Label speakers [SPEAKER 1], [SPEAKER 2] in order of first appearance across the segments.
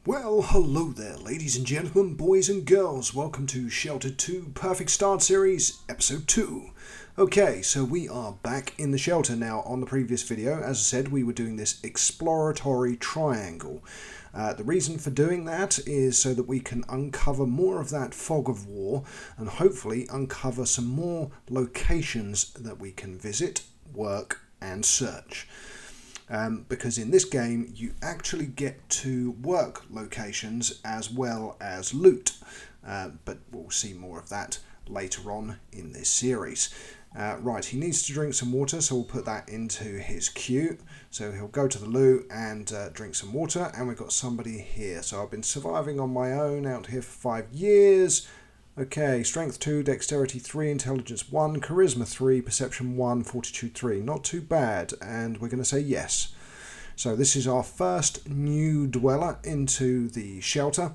[SPEAKER 1] Well, hello there, ladies and gentlemen, boys and girls. Welcome to Shelter 2 Perfect Start Series, Episode 2. Okay, so we are back in the shelter now. On the previous video, as I said, we were doing this exploratory triangle. The reason for doing that is so that we can uncover more of that fog of war and hopefully uncover some more locations that we can visit, work and search. Because in this game you actually get to work locations as well as loot, but we'll see more of that later on in this series. Right, he needs to drink some water, so we'll put that into his queue. So he'll go to the loo and drink some water, and we've got somebody here. So I've been surviving on my own out here for 5 years. Okay, strength 2, dexterity 3, intelligence 1, charisma 3, perception 1, fortitude 3. Not too bad, and we're going to say yes. So this is our first new dweller into the shelter.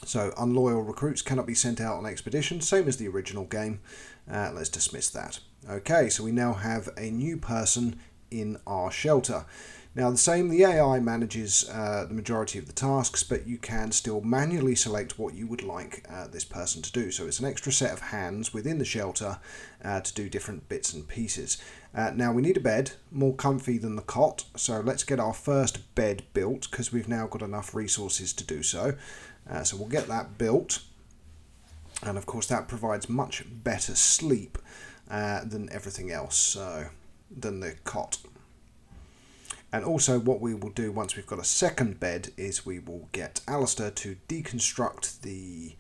[SPEAKER 1] So unloyal recruits cannot be sent out on expeditions, same as the original game. Let's dismiss that. Okay, so we now have a new person in our shelter. Now the AI manages the majority of the tasks, but you can still manually select what you would like this person to do. So it's an extra set of hands within the shelter to do different bits and pieces. Now we need a bed, more comfy than the cot, so let's get our first bed built because we've now got enough resources to do so. So we'll get that built, and of course that provides much better sleep than everything else, so than the cot. And also what we will do once we've got a second bed is we will get Alistair to deconstruct the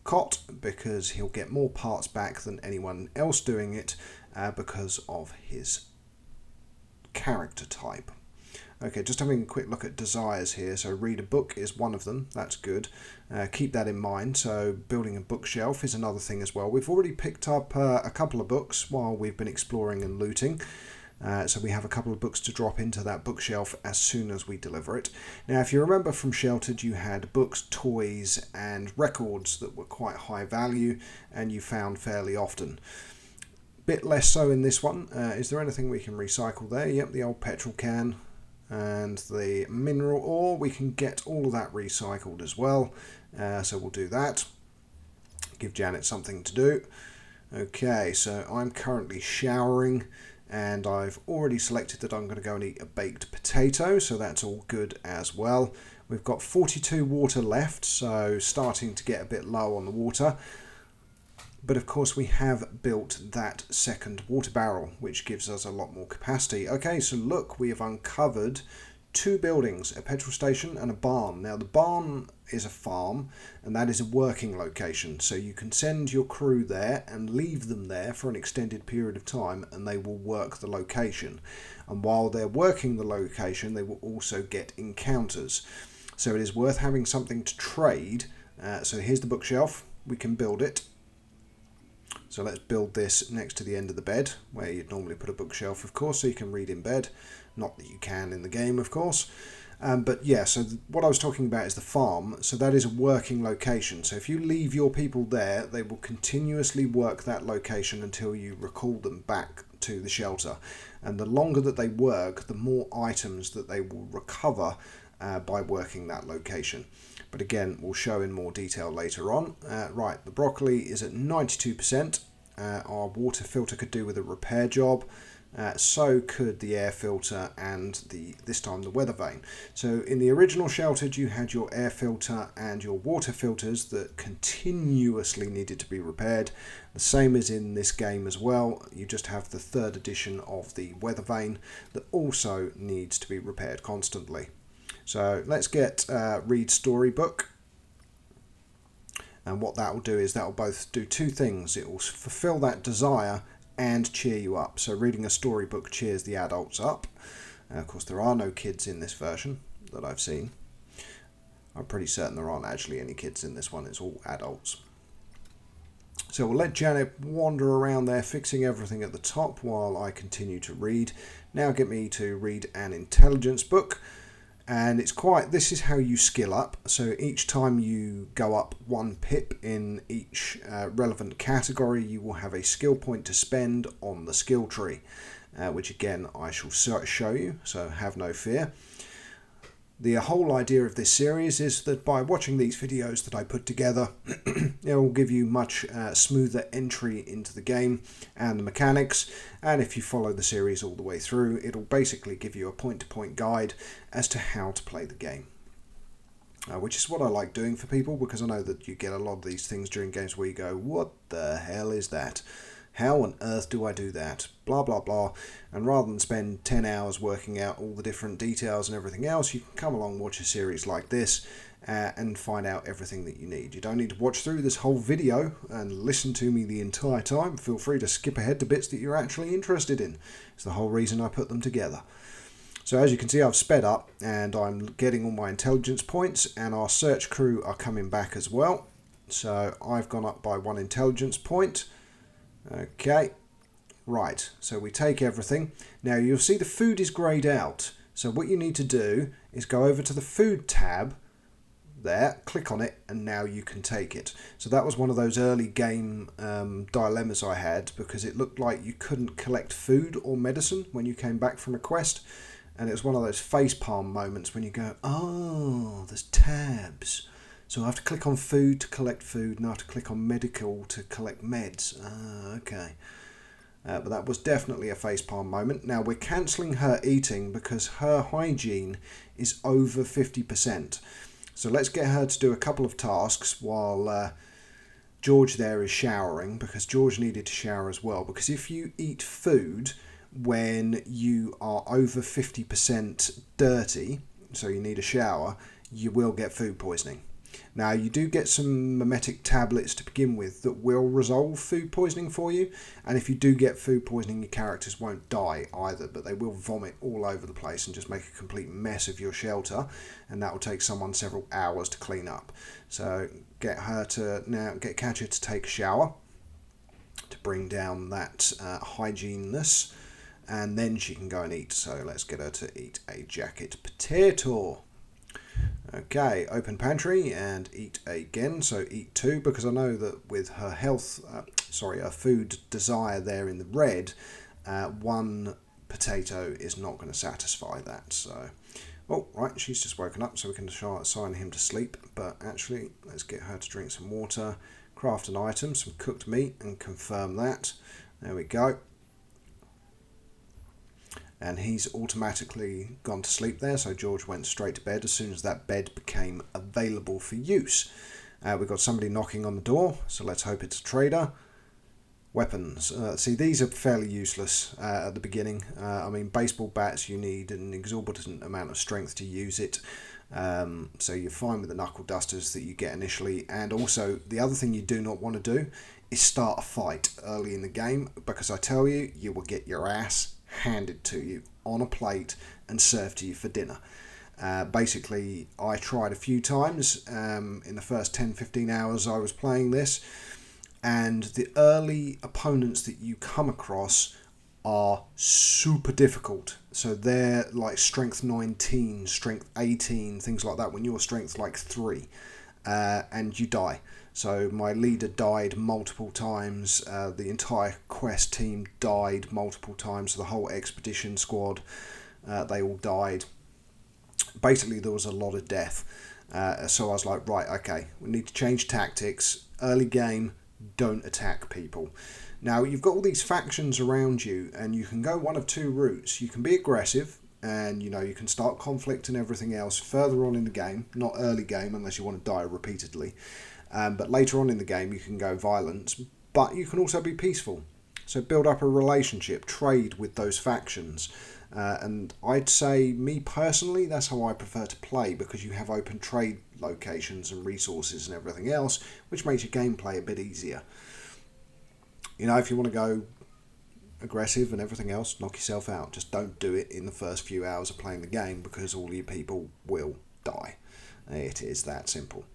[SPEAKER 1] cot because he'll get more parts back than anyone else doing it because of his character type. Okay, just having a quick look at desires here. So read a book is one of them. That's good. Keep that in mind. So building a bookshelf is another thing as well. We've already picked up a couple of books while we've been exploring and looting. So we have a couple of books to drop into that bookshelf as soon as we deliver it. Now, if you remember from Sheltered, you had books, toys, and records that were quite high value and you found fairly often. Bit less so in this one. Is there anything we can recycle there? Yep, the old petrol can and the mineral ore. We can get all of that recycled as well. So we'll do that. Give Janet something to do. Okay, so I'm currently showering. And I've already selected that I'm going to go and eat a baked potato, so that's all good as well. We've got 42 water left, so starting to get a bit low on the water. But of course we have built that second water barrel, which gives us a lot more capacity. Okay, so look, we have uncovered 2 buildings, a petrol station and a barn. Now the barn is a farm and that is a working location, so you can send your crew there and leave them there for an extended period of time and they will work the location, and while they're working the location they will also get encounters, so it is worth having something to trade. So here's the bookshelf, we can build it. So let's build this next to the end of the bed, where you'd normally put a bookshelf, of course, so you can read in bed. Not that you can in the game, of course. But yeah, so what I was talking about is the farm. So that is a working location. So if you leave your people there, they will continuously work that location until you recall them back to the shelter. And the longer that they work, the more items that they will recover by working that location. But again, we'll show in more detail later on. Right, the broccoli is at 92%. Our water filter could do with a repair job. So could the air filter and this time the weather vane. So in the original Sheltered, you had your air filter and your water filters that continuously needed to be repaired. The same as in this game as well. You just have the 3rd edition of the weather vane that also needs to be repaired constantly. So let's get read storybook. And what that will do is that will both do 2 things. It will fulfill that desire and cheer you up. So reading a storybook cheers the adults up. Of course, there are no kids in this version that I've seen. I'm pretty certain there aren't actually any kids in this one. It's all adults. So we'll let Janet wander around there fixing everything at the top while I continue to read. Now get me to read an intelligence book. And this is how you skill up. So each time you go up 1 pip in each relevant category, you will have a skill point to spend on the skill tree, which again I shall show you, so have no fear. The whole idea of this series is that by watching these videos that I put together, it will give you much smoother entry into the game and the mechanics, and if you follow the series all the way through, it'll basically give you a point-to-point guide as to how to play the game. Which is what I like doing for people, because I know that you get a lot of these things during games where you go, what the hell is that? How on earth do I do that? Blah, blah, blah. And rather than spend 10 hours working out all the different details and everything else, you can come along and watch a series like this and find out everything that you need. You don't need to watch through this whole video and listen to me the entire time. Feel free to skip ahead to bits that you're actually interested in. It's the whole reason I put them together. So as you can see, I've sped up and I'm getting all my intelligence points, and our search crew are coming back as well. So I've gone up by 1 intelligence point. Okay, right, so we take everything. Now you'll see the food is greyed out. So what you need to do is go over to the food tab there, click on it, and now you can take it. So that was one of those early game dilemmas I had, because it looked like you couldn't collect food or medicine when you came back from a quest. And it was one of those facepalm moments when you go, oh, there's tabs. So I have to click on food to collect food, and I have to click on medical to collect meds. Okay. But that was definitely a facepalm moment. Now we're cancelling her eating because her hygiene is over 50%. So let's get her to do a couple of tasks while George there is showering, because George needed to shower as well. Because if you eat food when you are over 50% dirty, so you need a shower, you will get food poisoning. Now you do get some mimetic tablets to begin with that will resolve food poisoning for you, and if you do get food poisoning, your characters won't die either, but they will vomit all over the place and just make a complete mess of your shelter, and that will take someone several hours to clean up. So get Katja to take a shower to bring down that hygieneness, and then she can go and eat. So let's get her to eat a jacket potato. Okay, open pantry and eat again. So eat 2, because I know that with her her food desire there in the red, 1 potato is not going to satisfy that. So, oh, right, she's just woken up, so we can assign him to sleep. But actually, let's get her to drink some water, craft an item, some cooked meat, and confirm that. There we go. And he's automatically gone to sleep there, so George went straight to bed as soon as that bed became available for use. We've got somebody knocking on the door, so let's hope it's a trader. Weapons. See, these are fairly useless at the beginning. I mean, baseball bats, you need an exorbitant amount of strength to use it. So you're fine with the knuckle dusters that you get initially. And also, the other thing you do not want to do is start a fight early in the game, because I tell you, you will get your ass handed to you on a plate and served to you for dinner. Basically, I tried a few times in the first 10-15 hours I was playing this, and the early opponents that you come across are super difficult. So they're like strength 19, strength 18, things like that, when you're strength like 3, and you die. So my leader died multiple times, the entire quest team died multiple times, so the whole expedition squad, they all died. Basically, there was a lot of death. So I was like, right, okay, we need to change tactics. Early game, don't attack people. Now, you've got all these factions around you, and you can go one of 2 routes. You can be aggressive, and you can start conflict and everything else further on in the game, not early game unless you want to die repeatedly. But later on in the game, you can go violent, but you can also be peaceful. So build up a relationship, trade with those factions. And I'd say, me personally, that's how I prefer to play, because you have open trade locations and resources and everything else, which makes your gameplay a bit easier. If you want to go aggressive and everything else, knock yourself out. Just don't do it in the first few hours of playing the game, because all your people will die. It is that simple.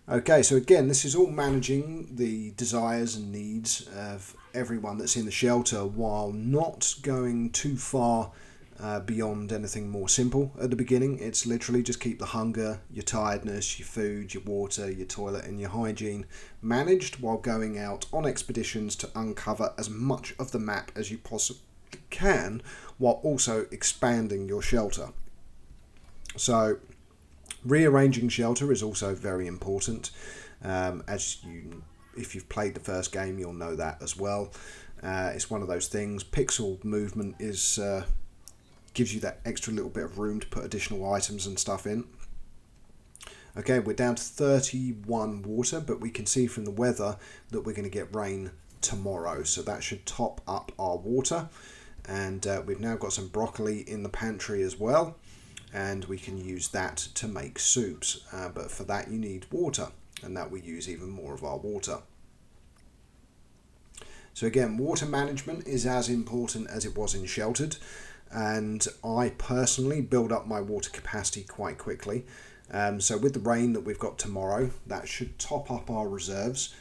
[SPEAKER 1] Okay, so again, this is all managing the desires and needs of everyone that's in the shelter, while not going too far beyond anything more simple. At the beginning, it's literally just keep the hunger, your tiredness, your food, your water, your toilet and your hygiene managed, while going out on expeditions to uncover as much of the map as you possibly can, while also expanding your shelter. So rearranging shelter is also very important. If you've played the first game, you'll know that as well. It's one of those things. Pixel movement gives you that extra little bit of room to put additional items and stuff in. Okay, we're down to 31 water, but we can see from the weather that we're going to get rain tomorrow, so that should top up our water. And we've now got some broccoli in the pantry as well, and we can use that to make soups. But for that you need water, and that we use even more of our water. So again, water management is as important as it was in Sheltered, and I personally build up my water capacity quite quickly. So with the rain that we've got tomorrow, that should top up our reserves.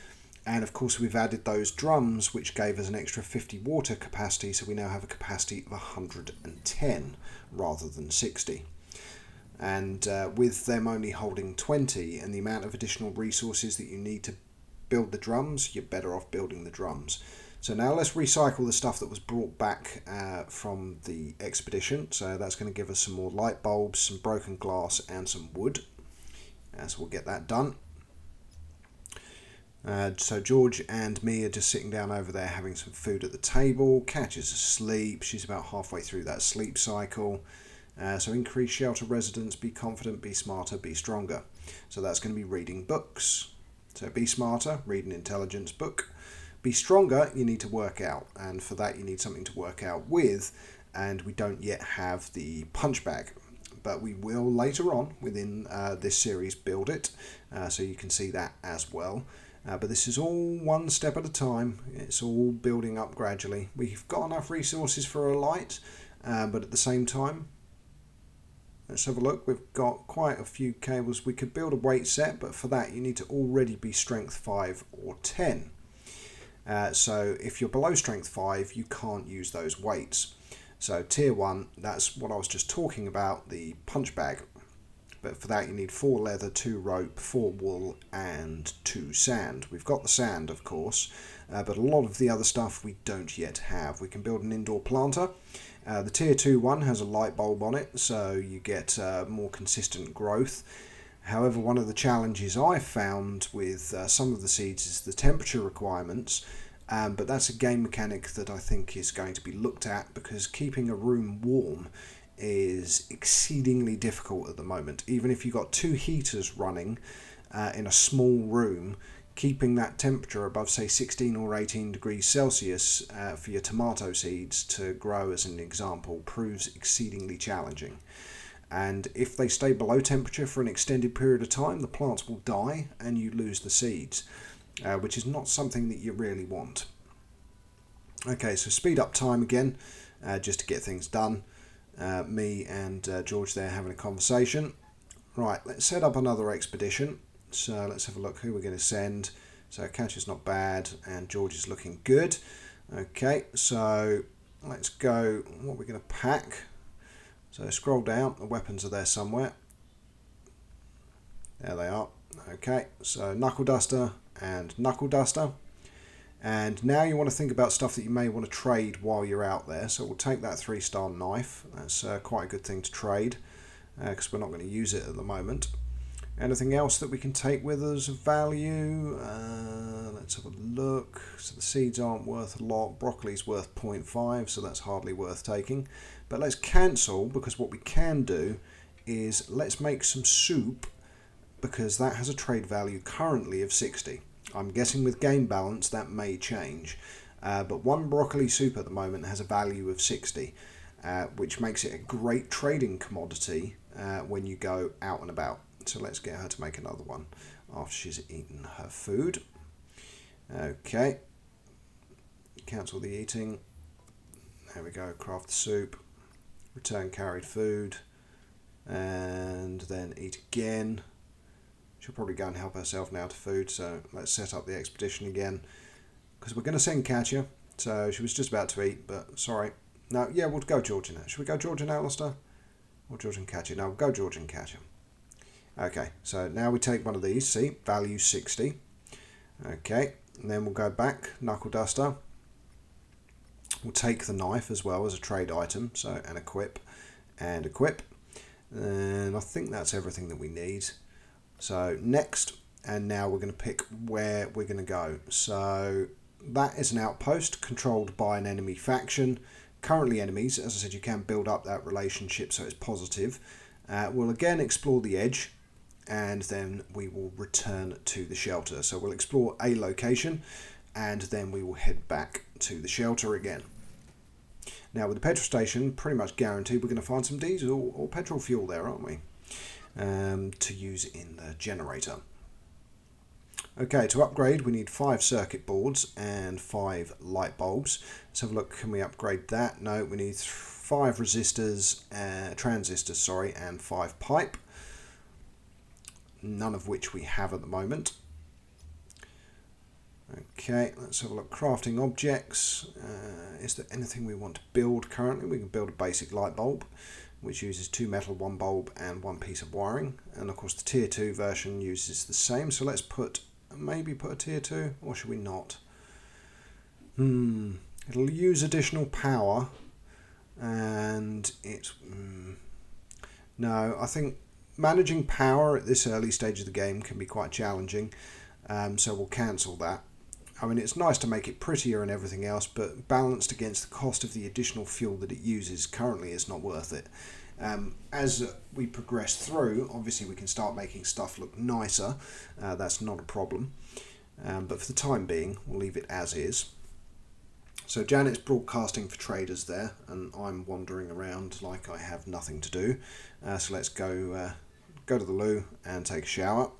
[SPEAKER 1] And of course we've added those drums, which gave us an extra 50 water capacity, so we now have a capacity of 110 rather than 60. And with them only holding 20 and the amount of additional resources that you need to build the drums, you're better off building the drums. So now let's recycle the stuff that was brought back from the expedition. So that's going to give us some more light bulbs, some broken glass and some wood. So we'll get that done. So George and me are just sitting down over there having some food at the table. Catch is asleep. She's about halfway through that sleep cycle. So increase shelter residence, be confident, be smarter, be stronger. So that's going to be reading books. So be smarter, read an intelligence book. Be stronger, you need to work out, and for that you need something to work out with, and we don't yet have the punch bag, but we will later on within this series build it, so you can see that as well. But this is all one step at a time. It's all building up gradually. We've got enough resources for a light, but at the same time, let's have a look. We've got quite a few cables. We could build a weight set, but for that you need to already be strength 5 or 10. So if you're below strength 5, you can't use those weights. So tier 1, that's what I was just talking about, the punch bag. But for that you need 4 leather, 2 rope, 4 wool and 2 sand. We've got the sand of course, but a lot of the other stuff we don't yet have. We can build an indoor planter. The tier 2 one has a light bulb on it, so you get more consistent growth. However, one of the challenges I've found with some of the seeds is the temperature requirements, but that's a game mechanic that I think is going to be looked at, because keeping a room warm is exceedingly difficult at the moment. Even if you've got 2 heaters running in a small room, keeping that temperature above say 16 or 18 degrees Celsius for your tomato seeds to grow, as an example, proves exceedingly challenging. And if they stay below temperature for an extended period of time, the plants will die and you lose the seeds, which is not something that you really want. Okay, so speed up time again, just to get things done. Me and George there having a conversation. Right, let's set up another expedition. So let's have a look who we're going to send. So Catch is not bad and George is looking good. Okay, so let's go. What we're going to pack. So scroll down, the weapons are there somewhere. There they are. Okay, so knuckle duster and knuckle duster. And now you want to think about stuff that you may want to trade while you're out there. So we'll take that 3-star knife. That's quite a good thing to trade, because we're not going to use it at the moment. Anything else that we can take with us of value? Let's have a look. So the seeds aren't worth a lot. Broccoli's worth 0.5, so that's hardly worth taking. But let's cancel, because what we can do is let's make some soup, because that has a trade value currently of 60. I'm guessing with game balance that may change. But one broccoli soup at the moment has a value of 60, which makes it a great trading commodity when you go out and about. So let's get her to make another one after she's eaten her food. Okay. Cancel the eating. There we go. Craft the soup. Return carried food. And then eat again. She'll probably go and help herself now to food. So let's set up the expedition again, because we're going to send Katya. So she was just about to eat, but sorry. No, yeah, we'll go George and now. Should we go George and Alistair? Or George and Katya? No, we'll go George and Katya. Okay, so now we take one of these, see, value 60. Okay, and then we'll go back, knuckle duster. We'll take the knife as well as a trade item, so and equip, And I think that's everything that we need. So next, and now we're going to pick where we're going to go. So that is an outpost controlled by an enemy faction. Currently enemies. As I said, you can build up that relationship so it's positive. We'll again explore the edge, and then we will return to the shelter. So we'll explore a location, and then we will head back to the shelter again. Now with the petrol station, pretty much guaranteed we're going to find some diesel or petrol fuel there, aren't we? To use in the generator. Okay, to upgrade we need 5 circuit boards and 5 light bulbs. Let's have a look, can we upgrade that? No, we need 5 resistors, transistors, sorry, and 5 pipe. None of which we have at the moment. Okay, let's have a look. Crafting objects. Is there anything we want to build currently? We can build a basic light bulb, which uses 2 metal, 1 bulb, and 1 piece of wiring. And of course the tier 2 version uses the same. So let's maybe put a tier 2, or should we not? It'll use additional power, and no, I think managing power at this early stage of the game can be quite challenging, so we'll cancel that. I mean, it's nice to make it prettier and everything else, but balanced against the cost of the additional fuel that it uses currently is not worth it. As we progress through, obviously we can start making stuff look nicer. That's not a problem. But for the time being, we'll leave it as is. So Janet's broadcasting for traders there, and I'm wandering around like I have nothing to do. So let's go to the loo and take a shower.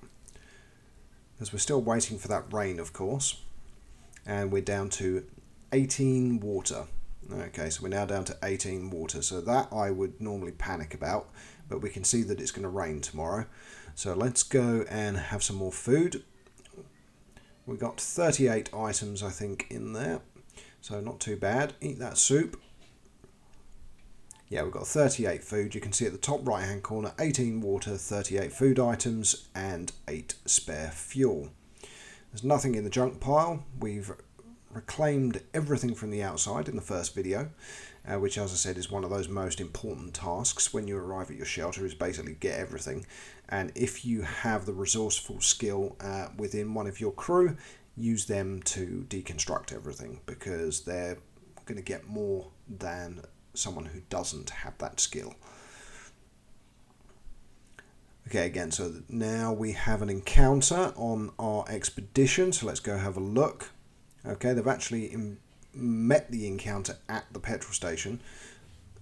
[SPEAKER 1] Because we're still waiting for that rain, of course. And we're down to 18 water. Okay, so we're now down to 18 water. So that I would normally panic about, but we can see that it's going to rain tomorrow. So let's go and have some more food. We got 38 items, I think, in there. So not too bad. Eat that soup. Yeah, we've got 38 food. You can see at the top right hand corner, 18 water, 38 food items, and 8 spare fuel. There's nothing in the junk pile. We've reclaimed everything from the outside in the first video, which, as I said, is one of those most important tasks when you arrive at your shelter, is basically get everything. And if you have the resourceful skill within one of your crew, use them to deconstruct everything, because they're going to get more than someone who doesn't have that skill. Okay, again, so now we have an encounter on our expedition, so let's go have a look. Okay, they've actually met the encounter at the petrol station.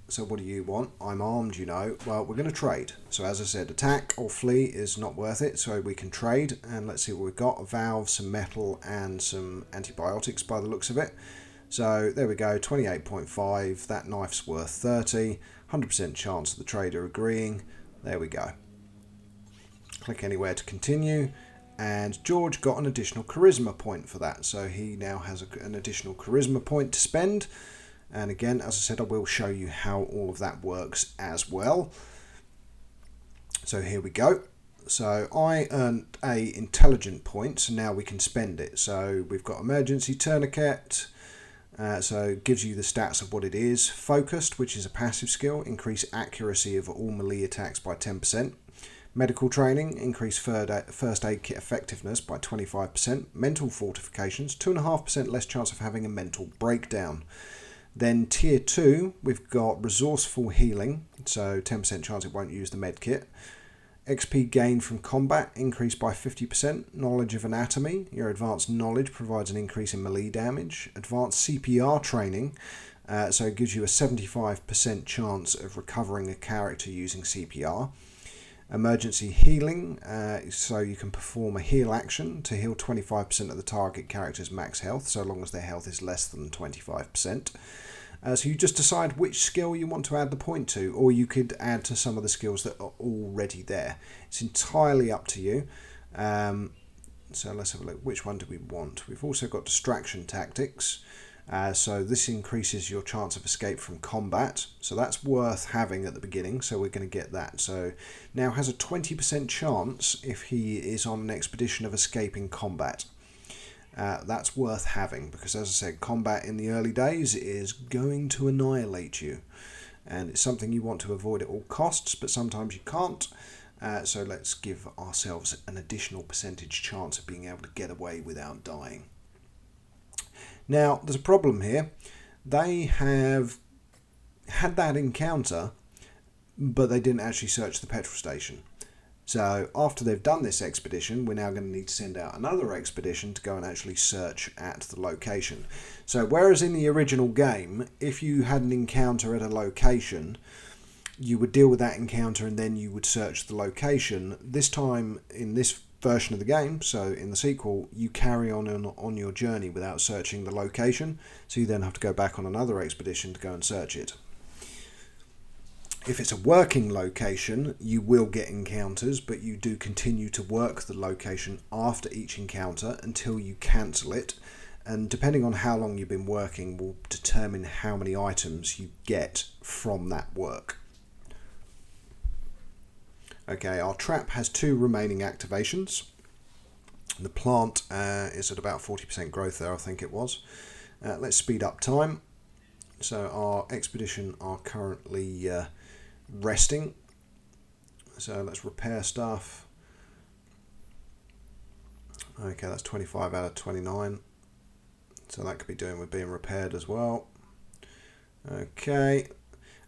[SPEAKER 1] So what do you want? I'm armed, you know. Well, we're going to trade. So as I said, attack or flee is not worth it, so we can trade. And let's see what we've got. A valve, some metal, and some antibiotics by the looks of it. So there we go, 28.5. That knife's worth 30. 100% chance of the trader agreeing. There we go. Click anywhere to continue, and George got an additional charisma point for that, so he now has an additional charisma point to spend. And again, as I said, I will show you how all of that works as well. So here we go. So I earned a intelligent point, so now we can spend it. So we've got emergency tourniquet, so it gives you the stats of what it is. Focused, which is a passive skill, increase accuracy of all melee attacks by 10%. Medical training, increase first aid kit effectiveness by 25%. Mental fortifications, 2.5% less chance of having a mental breakdown. Then tier 2, we've got resourceful healing, so 10% chance it won't use the med kit. XP gain from combat, increased by 50%. Knowledge of anatomy, your advanced knowledge provides an increase in melee damage. Advanced CPR training, so it gives you a 75% chance of recovering a character using CPR. Emergency healing, so you can perform a heal action to heal 25% of the target character's max health, so long as their health is less than 25%. So you just decide which skill you want to add the point to, or you could add to some of the skills that are already there. It's entirely up to you. So let's have a look. Which one do we want? We've also got distraction tactics. So this increases your chance of escape from combat, so that's worth having at the beginning, so we're going to get that. So now has a 20% chance if he is on an expedition of escaping combat. That's worth having, because as I said, combat in the early days is going to annihilate you. and it's something you want to avoid at all costs, but sometimes you can't. So let's give ourselves an additional percentage chance of being able to get away without dying. Now, there's a problem here. They have had that encounter, but they didn't actually search the petrol station. So after they've done this expedition, we're now going to need to send out another expedition to go and actually search at the location. So whereas in the original game, if you had an encounter at a location, you would deal with that encounter and then you would search the location. This time, in this version of the game, so in the sequel, you carry on your journey without searching the location, so you then have to go back on another expedition to go and search it. If it's a working location, you will get encounters, but you do continue to work the location after each encounter until you cancel it, and depending on how long you've been working will determine how many items you get from that work. Okay, our trap has 2 remaining activations. The plant is at about 40% growth there, I think it was. Let's speed up time. So our expedition are currently resting. So let's repair stuff. Okay, that's 25 out of 29. So that could be doing with being repaired as well. Okay.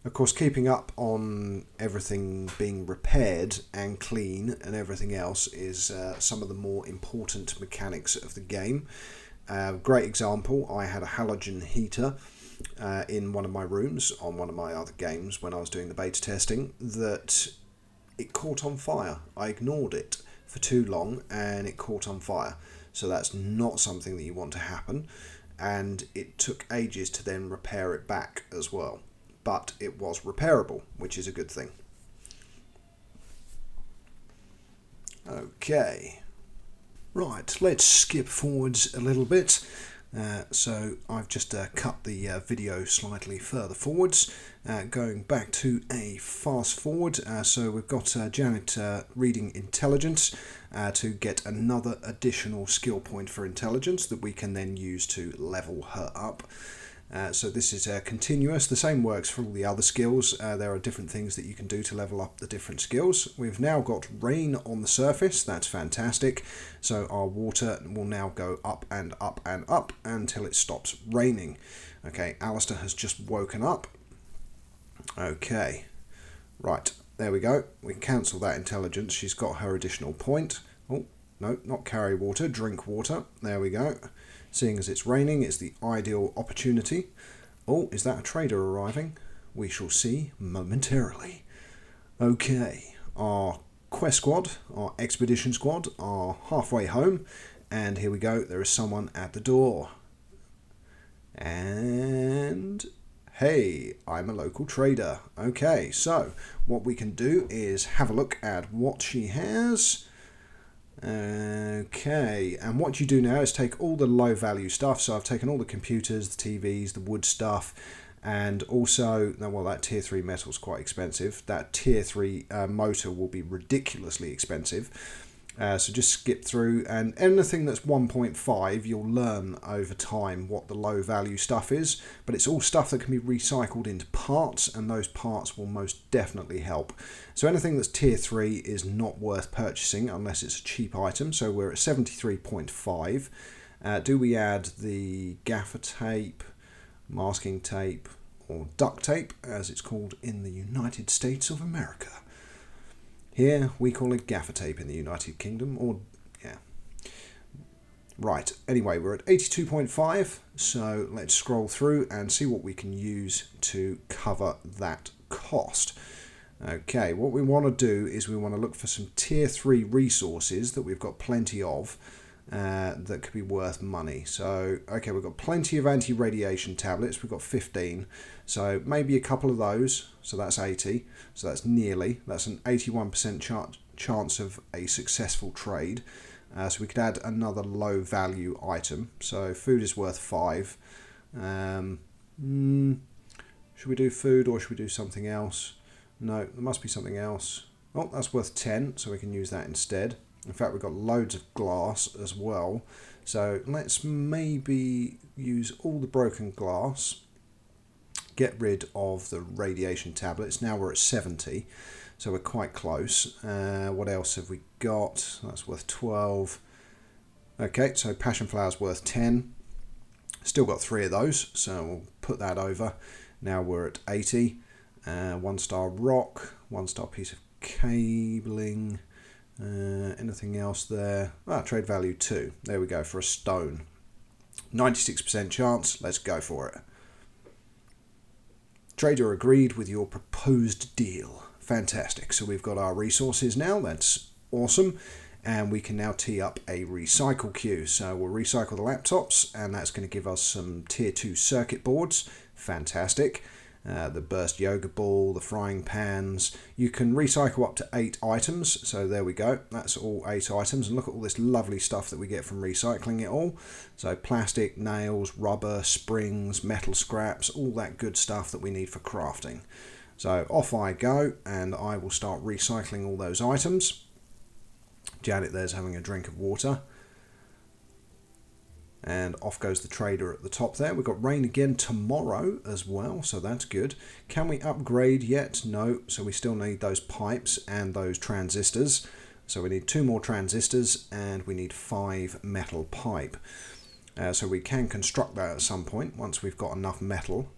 [SPEAKER 1] Of course, keeping up on everything being repaired and clean and everything else is some of the more important mechanics of the game. Great example, I had a halogen heater in one of my rooms on one of my other games when I was doing the beta testing that it caught on fire. I ignored it for too long and it caught on fire. So that's not something that you want to happen, and it took ages to then repair it back as well. But it was repairable, which is a good thing. Okay. Right, let's skip forwards a little bit. So I've just cut the video slightly further forwards, going back to a fast forward. So we've got Janet reading intelligence to get another additional skill point for intelligence that we can then use to level her up. So this is continuous. The same works for all the other skills. There are different things that you can do to level up the different skills. We've now got rain on the surface. That's fantastic. So our water will now go up and up and up until it stops raining. Okay, Alistair has just woken up. Okay, right, there we go. We can cancel that intelligence. She's got her additional point. Oh, no, not carry water, drink water. There we go. Seeing as it's raining, it's the ideal opportunity. Oh, is that a trader arriving? We shall see momentarily. Okay, our quest squad, our expedition squad, are halfway home. And here we go, there is someone at the door. And hey, I'm a local trader. Okay, so what we can do is have a look at what she has. Okay, and what you do now is take all the low value stuff. So I've taken all the computers, the TVs, the wood stuff, and also, well, that tier 3 metal is quite expensive. That tier 3 motor will be ridiculously expensive. So just skip through, and anything that's 1.5 you'll learn over time what the low value stuff is, but it's all stuff that can be recycled into parts, and those parts will most definitely help. So anything that's tier 3 is not worth purchasing unless it's a cheap item. So we're at 73.5. Do we add the gaffer tape, masking tape, or duct tape as it's called in the United States of America? Here we call it gaffer tape in the United Kingdom, or yeah. Right, anyway, we're at 82.5, so let's scroll through and see what we can use to cover that cost. Okay, what we want to do is we want to look for some tier 3 resources that we've got plenty of that could be worth money. So, okay, we've got plenty of anti-radiation tablets. We've got 15, so maybe a couple of those. So that's 80. So that's that's an 81% chance of a successful trade. So we could add another low value item. So food is worth 5. Should we do food or should we do something else? No, there must be something else. Oh, that's worth 10, so we can use that instead. In fact, we've got loads of glass as well. So let's maybe use all the broken glass get rid of the radiation tablets. Now we're at 70, so we're quite close. What else have we got? That's worth 12. Okay, so passion flower's worth 10. Still got 3 of those, so we'll put that over. Now we're at 80. 1 star rock, 1 star piece of cabling. Anything else there? Trade value 2. There we go, for a stone. 96% chance. Let's go for it. Trader agreed with your proposed deal. Fantastic. So we've got our resources now. That's awesome. And we can now tee up a recycle queue. So we'll recycle the laptops, and that's going to give us some tier 2 circuit boards. Fantastic. The burst yoga ball, the frying pans. You can recycle up to 8 items. So there we go. That's all 8 items. And look at all this lovely stuff that we get from recycling it all. So plastic, nails, rubber, springs, metal scraps, all that good stuff that we need for crafting. So off I go, and I will start recycling all those items. Janet there's having a drink of water. And off goes the trader at the top there. We've got rain again tomorrow as well, so that's good. Can we upgrade yet? No, so we still need those pipes and those transistors. So we need 2 more transistors, and we need 5 metal pipe. So we can construct that at some point once we've got enough metal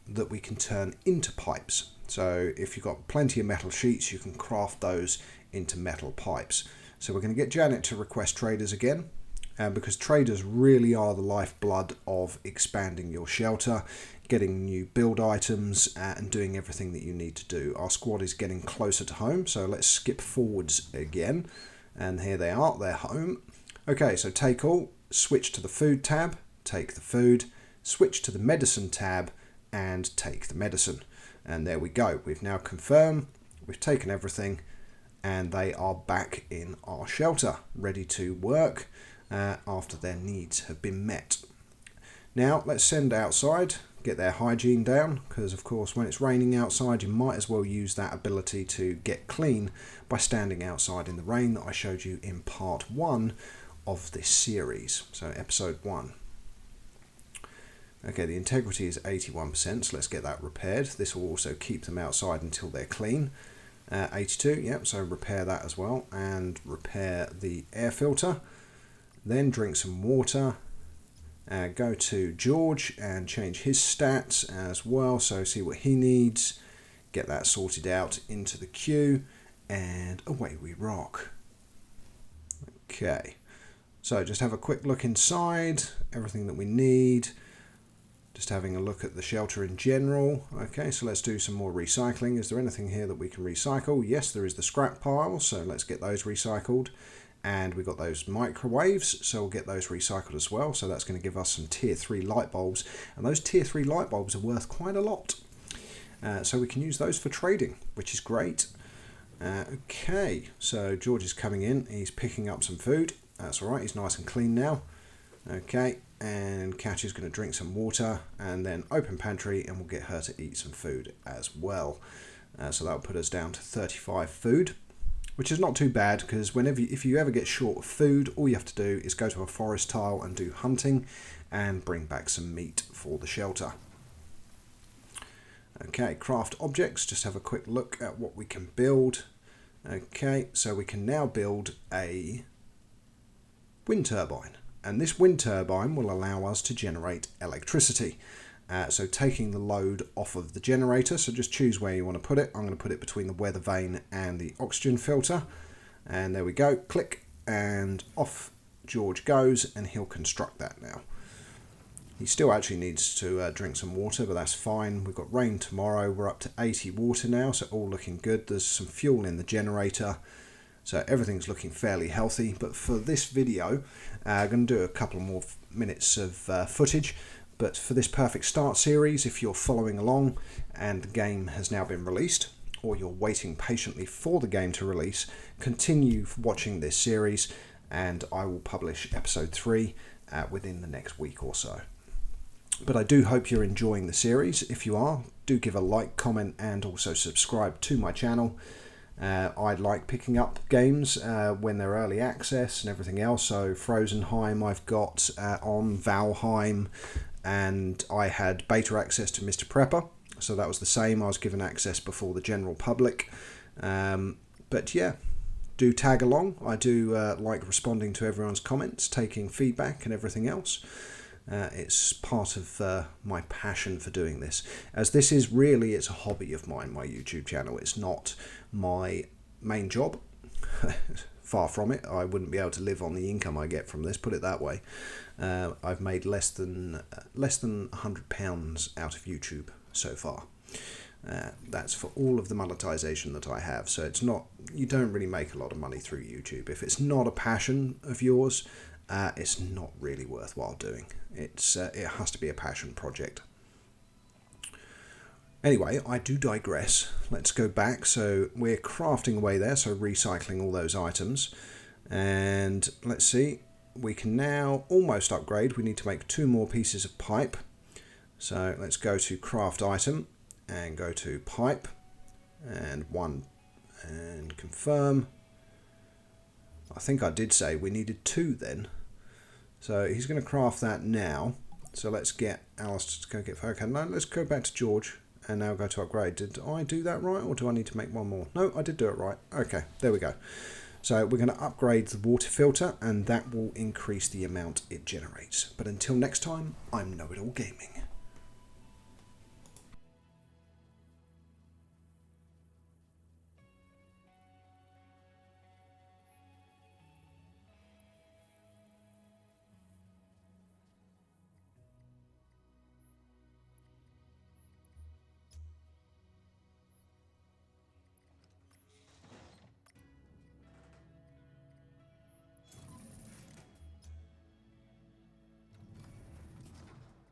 [SPEAKER 1] that we can turn into pipes. So if you've got plenty of metal sheets, you can craft those into metal pipes. So we're going to get Janet to request traders again, because traders really are the lifeblood of expanding your shelter, getting new build items, and doing everything that you need to do. Our squad is getting closer to home, so let's skip forwards again. And here they are, they're home. Okay, so take all, switch to the food tab, take the food, switch to the medicine tab, and take the medicine. And there we go. We've now confirmed, we've taken everything, and they are back in our shelter, ready to work after their needs have been met. Now let's send outside, get their hygiene down, because of course when it's raining outside you might as well use that ability to get clean by standing outside in the rain that I showed you in part 1 of this series, so episode 1. Okay, the integrity is 81%, so let's get that repaired. This will also keep them outside until they're clean. 82, yep, so repair that as well, and repair the air filter. Then drink some water. Go to George and change his stats as well, so see what he needs. Get that sorted out into the queue, and away we rock. Okay, so just have a quick look inside, everything that we need. Just having a look at the shelter in general. Okay, so let's do some more recycling. Is there anything here that we can recycle? Yes, there is the scrap pile, so let's get those recycled. And we've got those microwaves, so we'll get those recycled as well. So that's going to give us some tier 3 light bulbs, and those tier 3 light bulbs are worth quite a lot. So we can use those for trading, which is great. Okay, so George is coming in. He's picking up some food. That's all right, he's nice and clean now. Okay, and Catch is going to drink some water, and then open pantry, and we'll get her to eat some food as well. So that'll put us down to 35 food, which is not too bad, because if you ever get short of food, all you have to do is go to a forest tile and do hunting and bring back some meat for the shelter. Okay, craft objects, just have a quick look at what we can build. Okay, so we can now build a wind turbine. And this wind turbine will allow us to generate electricity. So taking the load off of the generator, so just choose where you want to put it. I'm going to put it between the weather vane and the oxygen filter. And there we go, click, and off George goes, and he'll construct that now. He still actually needs to drink some water, but that's fine. We've got rain tomorrow, we're up to 80 water now, so all looking good. There's some fuel in the generator. So everything's looking fairly healthy, but for this video, I'm going to do a couple more minutes of footage. But for this Perfect Start series, if you're following along and the game has now been released, or you're waiting patiently for the game to release, continue watching this series, and I will publish episode 3 within the next week or so. But I do hope you're enjoying the series. If you are, do give a like, comment, and also subscribe to my channel. I like picking up games when they're early access and everything else. So Frozenheim I've got on, Valheim, and I had beta access to Mr. Prepper, so that was the same. I was given access before the general public. But yeah, do tag along. I do like responding to everyone's comments, taking feedback and everything else. It's part of my passion for doing this, as this is really, it's a hobby of mine, my YouTube channel. It's not my main job. Far from it. I wouldn't be able to live on the income I get from this, put it that way. I've made less than £100 out of YouTube so far. That's for all of the monetization that I have. So it's not, you don't really make a lot of money through YouTube. If it's not a passion of yours, it's not really worthwhile doing. It has to be a passion project. Anyway, I do digress. Let's go back. So we're crafting away there, so recycling all those items. And let's see, we can now almost upgrade. We need to make 2 more pieces of pipe. So let's go to craft item and go to pipe and 1 and confirm. I think I did say we needed 2 then. So he's going to craft that now. So let's get Alice to go get okay. No, let's go back to George. And now go to upgrade. Did I do that right, or do I need to make 1 more? No, I did do it right. Okay, there we go. So we're going to upgrade the water filter, and that will increase the amount it generates. But until next time, I'm Know It All Gaming.